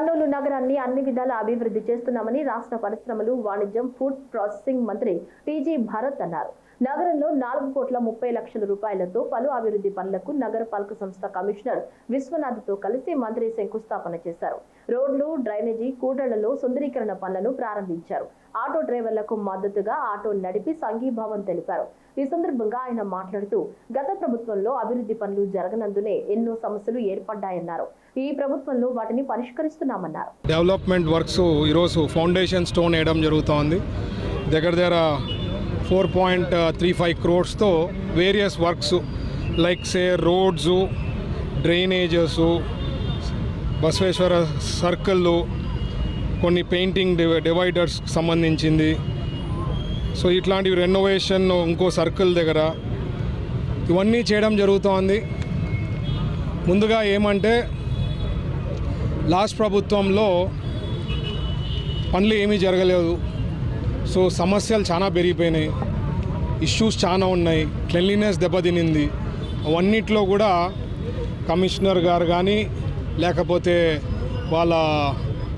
కర్నూలు నగరాన్ని అన్ని విధాల అభివృద్ధి చేస్తున్నామని రాష్ట్ర పరిశ్రమలు, వాణిజ్యం, ఫుడ్ ప్రాసెసింగ్ మంత్రి టీజీ భరత్ అన్నారు. నగరంలో 4,30,00,000 రూపాయలతో పలు అభివృద్ధి పనులకు నగరపాలక సంస్థ కమిషనర్ విశ్వనాథ్తో కలిసి మంత్రి శంకుస్థాపన చేశారు. రోడ్లు, డ్రైనేజీ, కూడళ్లలో సుందరీకరణ పనులను ప్రారంభించారు. ఆటో డ్రైవర్లకు మద్దతుగా ఆటో నడిపి సంఘీభావం తెలిపారు. ఈ సందర్భంగా ఆయన మాట్లాడుతూ గత ప్రభుత్వంలో అభివృద్ధి పనులు జరగనందునే ఎన్నో సమస్యలు ఏర్పడ్డాయన్నారు. ఈ ప్రభుత్వంలో వాటిని పరిష్కరిస్తున్నామన్నారు. డెవలప్మెంట్ వర్క్స్ ఈరోజు ఫౌండేషన్ స్టోన్ వేయడం జరుగుతోంది. దగ్గర 4.35 crores various works like say roads, drainages, Basaveshwara సర్కిళ్ళు, కొన్ని పెయింటింగ్ డివైడర్స్ సంబంధించింది. సో ఇట్లాంటివి రెనోవేషన్ ఇంకో సర్కిల్ దగ్గర ఇవన్నీ చేయడం జరుగుతోంది. ముందుగా ఏమంటే లాస్ట్ ప్రభుత్వంలో పనులు ఏమీ జరగలేదు. సో సమస్యలు చాలా పెరిగిపోయినాయి, ఇష్యూస్ చాలా ఉన్నాయి, క్లెన్లీనెస్ దెబ్బతినింది. అవన్నిట్లో కూడా కమిషనర్ గారు కానీ లేకపోతే వాళ్ళ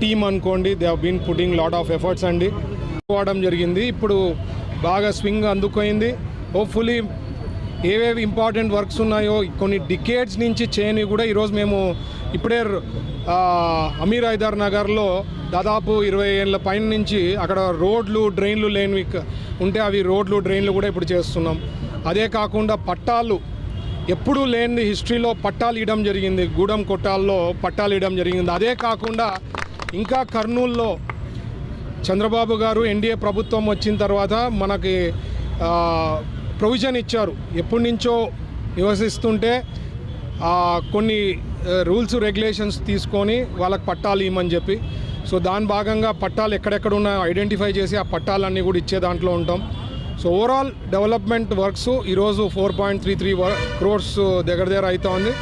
టీం అనుకోండి, they have been putting lot of efforts అండి పోవడం జరిగింది. ఇప్పుడు బాగా స్వింగ్ అందుకోయింది. హోప్ఫుల్లీ ఏవేవి ఇంపార్టెంట్ వర్క్స్ ఉన్నాయో కొన్ని డికేడ్స్ నుంచి చేయని కూడా ఈరోజు మేము ఇప్పుడే అమీర్ హైదర్ నగర్లో దాదాపు 20 ఏళ్ళ పైన నుంచి అక్కడ రోడ్లు, డ్రైన్లు లేనివి ఉంటే అవి రోడ్లు, డ్రైన్లు కూడా ఇప్పుడు చేస్తున్నాం. అదే కాకుండా పట్టాలు ఎప్పుడూ లేని హిస్టరీలో పట్టాలు ఇవ్వడం జరిగింది. గూడెం కొట్టాల్లో పట్టాలు ఇవ్వడం జరిగింది. అదే కాకుండా ఇంకా కర్నూలులో చంద్రబాబు గారు ఎన్డీఏ ప్రభుత్వం వచ్చిన తర్వాత మనకి ప్రొవిజన్ ఇచ్చారు. ఎప్పటి నుంచో నివసిస్తుంటే కొన్ని రూల్స్, రెగ్యులేషన్స్ తీసుకొని వాళ్ళకి పట్టాలు ఇవ్వమని చెప్పి, సో దాని భాగంగా పట్టాలు ఎక్కడెక్కడ ఉన్నాయో ఐడెంటిఫై చేసి ఆ పట్టాలన్నీ కూడా ఇచ్చే దాంట్లో ఉంటాం. సో ఓవరాల్ డెవలప్మెంట్ వర్క్స్ ఈరోజు 4.33 crores దగ్గర అవుతోంది.